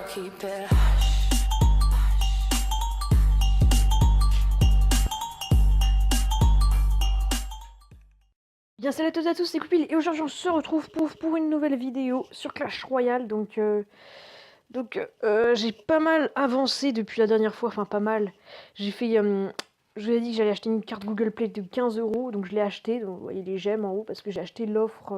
keep it. Bien salut à toutes et à tous, c'est Coupil et aujourd'hui on se retrouve pour une nouvelle vidéo sur Clash Royale. Donc j'ai pas mal avancé depuis la dernière fois, enfin pas mal. J'ai fait, je vous ai dit que j'allais acheter une carte Google Play de 15 €, donc je l'ai acheté. Donc vous voyez les gemmes en haut parce que j'ai acheté l'offre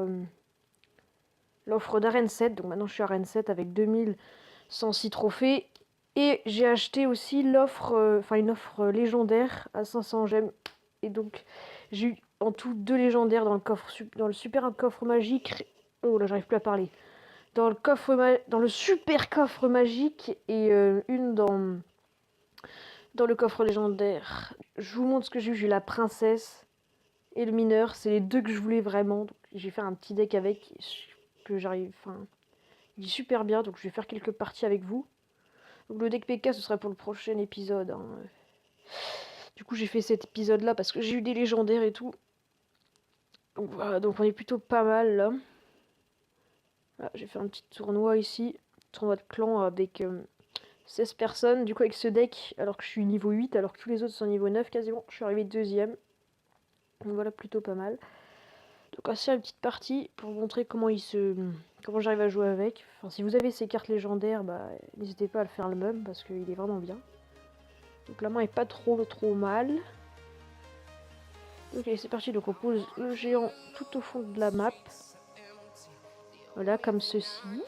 d'Arène 7. Donc maintenant je suis à Arène 7 avec 2106 trophées. Et j'ai acheté aussi l'offre, une offre légendaire à 500 gemmes. Et donc j'ai eu en tout 2 légendaires dans le coffre, dans le super coffre magique. Oh là, j'arrive plus à parler. Dans le super coffre magique et une dans le coffre légendaire. Je vous montre ce que j'ai eu. J'ai la princesse et le mineur. C'est les deux que je voulais vraiment. Donc j'ai fait un petit deck avec que j'arrive. Enfin, il dit super bien. Donc je vais faire quelques parties avec vous. Donc le deck PK ce sera pour le prochain épisode. Hein. Du coup j'ai fait cet épisode là parce que j'ai eu des légendaires et tout. Donc voilà, donc on est plutôt pas mal là. Voilà, j'ai fait un petit tournoi ici. Tournoi de clan avec 16 personnes. Du coup avec ce deck, alors que je suis niveau 8, alors que tous les autres sont niveau 9 quasiment, je suis arrivé deuxième. Donc voilà, plutôt pas mal. Donc assez une petite partie pour vous montrer comment comment j'arrive à jouer avec. Enfin, si vous avez ces cartes légendaires, bah n'hésitez pas à le faire le même parce qu'il est vraiment bien. Donc la main est pas trop mal. Ok, c'est parti. Donc on pose le géant tout au fond de la map. Voilà, comme ceci.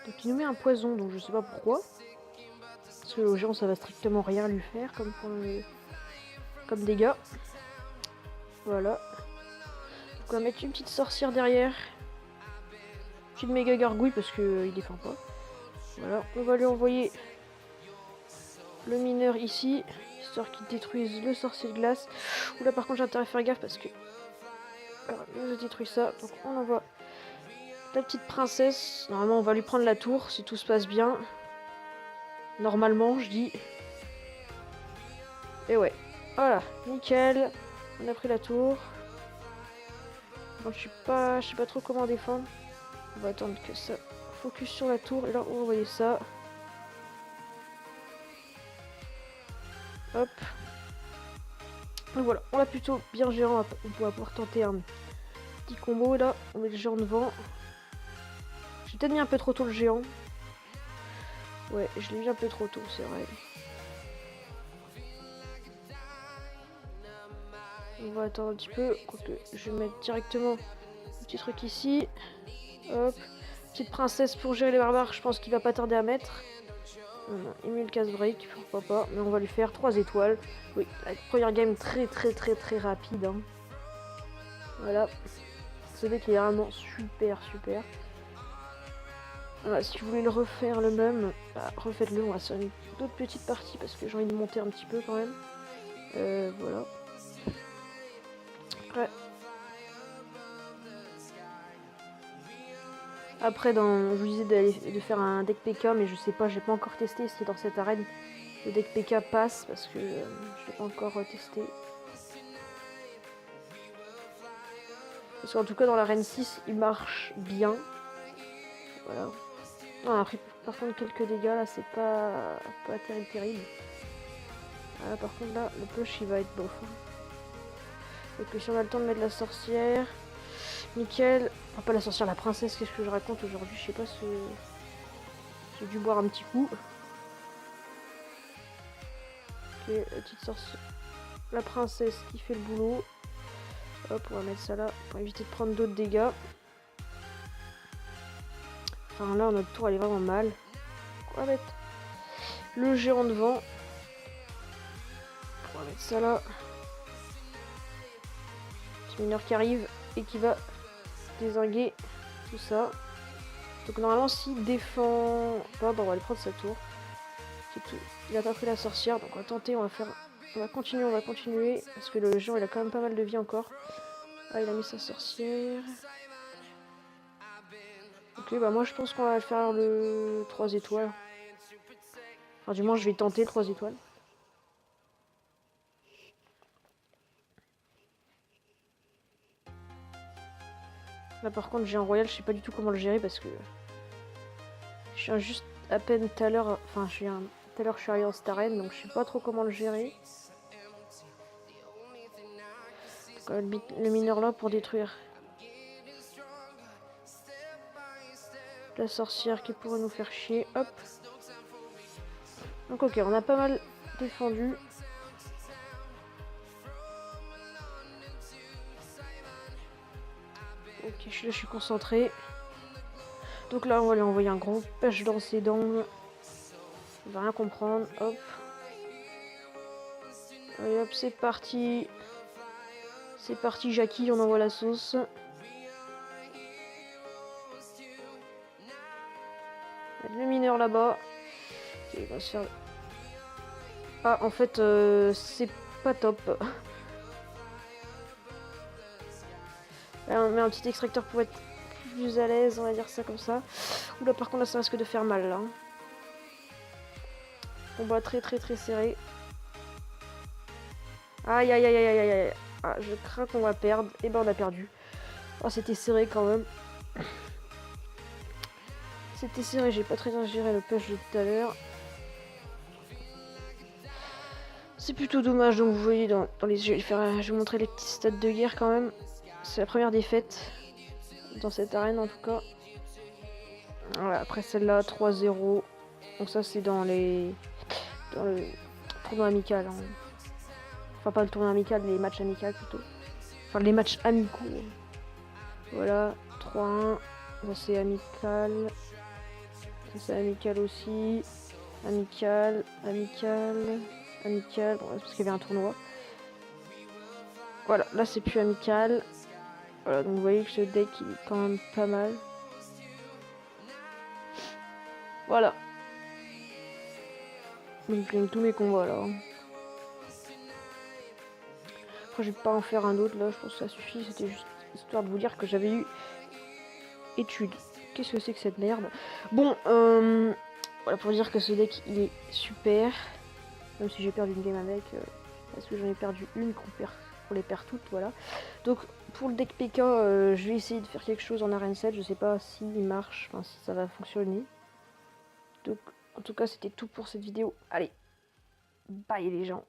Donc il nous met un poison, donc je sais pas pourquoi. Parce que le géant ça va strictement rien lui faire comme dégâts. Voilà. Donc on va mettre une petite sorcière derrière. Une petite méga gargouille parce qu'il défend pas. Voilà, on va lui envoyer le mineur ici, histoire qu'il détruise le sorcier de glace. Oula, par contre j'ai intérêt à faire gaffe parce que alors, je détruis ça. Donc on envoie la petite princesse. Normalement on va lui prendre la tour si tout se passe bien. Normalement je dis. Et ouais, voilà, nickel. On a pris la tour. Bon, je sais pas trop comment défendre. On va attendre que ça focus sur la tour et là on va envoyer ça. Hop. Donc voilà, on l'a plutôt bien géré. On va pouvoir tenter un petit combo là. On met le géant devant. J'ai peut-être mis un peu trop tôt le géant. Ouais, je l'ai mis un peu trop tôt, c'est vrai. On va attendre un petit peu. Quoique, je vais mettre directement le petit truc ici. Hop. Petite princesse pour gérer les barbares, je pense qu'il va pas tarder à mettre. Non, il met le casse-break, pourquoi pas. Mais on va lui faire 3 étoiles. Oui, la première game très rapide. Hein. Voilà. Ce deck est vraiment super. Voilà, si vous voulez le refaire le même, bah, refaites-le. On va faire d'autres petites parties parce que j'ai envie de monter un petit peu quand même. Voilà. Après, je vous disais de faire un deck PK, mais je sais pas, j'ai pas encore testé si dans cette arène le deck PK passe parce que je l'ai pas encore testé. Parce qu'en tout cas dans l'arène 6 il marche bien. Voilà. Non, après par contre quelques dégâts là c'est pas terrible. Voilà, par contre là le push il va être bof. Hein. Donc si on a le temps de mettre la sorcière. Nickel. Enfin pas la sorcière, la princesse, qu'est-ce que je raconte aujourd'hui, je sais pas si. J'ai dû boire un petit coup. Ok, la petite sorcière. La princesse qui fait le boulot. Hop, on va mettre ça là pour éviter de prendre d'autres dégâts. Enfin là notre tour elle est vraiment mal. On va mettre le géant devant. On va mettre ça là. Petit mineur qui arrive et qui va dézinguer tout ça. Donc normalement s'il défend pas, bon, on va aller prendre sa tour. C'est tout. Il a pas pris la sorcière, donc on va tenter, on va continuer. Parce que le géant il a quand même pas mal de vie encore. Ah, il a mis sa sorcière. Ok, bah moi je pense qu'on va faire le 3 étoiles. Enfin du moins je vais tenter le 3 étoiles. Là par contre j'ai un royal, je sais pas du tout comment le gérer parce que je suis juste à peine tout à l'heure, enfin tout à l'heure je suis arrivé en cette arène donc je sais pas trop comment le gérer. Donc, le mineur là pour détruire la sorcière qui pourrait nous faire chier. Hop. Donc ok, on a pas mal défendu. Ok, je suis concentré. Donc là, on va lui envoyer un gros pêche dans ses dents. Il va rien comprendre. Hop. Allez hop, c'est parti. C'est parti, Jackie, on envoie la sauce. Le mineur là-bas. Il va se faire... Ah, en fait, c'est pas top. Là, on met un petit extracteur pour être plus à l'aise, on va dire ça comme ça. Oula, par contre, là, ça risque de faire mal, là. Combat très serré. Aïe, aïe, aïe, aïe, aïe, aïe. Ah, je crains qu'on va perdre. Et ben, on a perdu. Oh, c'était serré quand même. C'était serré, j'ai pas très bien géré le push de tout à l'heure. C'est plutôt dommage, donc vous voyez dans les yeux, je vais vous montrer les petits stats de guerre quand même. C'est la première défaite dans cette arène en tout cas. Voilà, après celle-là, 3-0. Donc ça c'est dans le tournoi amical. Hein. Enfin pas le tournoi amical, les matchs amicaux plutôt. Enfin les matchs amicaux. Voilà, 3-1. Ça c'est amical. Ça c'est amical aussi. Amical. Bon, parce qu'il y avait un tournoi. Voilà, là c'est plus amical. Voilà, donc vous voyez que ce deck il est quand même pas mal. Voilà. Je gagne tous mes combats là. Après je vais pas en faire un autre là, je pense que ça suffit. C'était juste histoire de vous dire que j'avais eu étude. Qu'est-ce que c'est que cette merde? Bon, voilà pour dire que ce deck il est super. Même si j'ai perdu une game avec, parce que j'en ai perdu une qu'on les perd toutes, voilà. Donc pour le deck PK, je vais essayer de faire quelque chose en arène 7, je sais pas s'il marche, enfin si ça va fonctionner. Donc en tout cas c'était tout pour cette vidéo. Allez, bye les gens.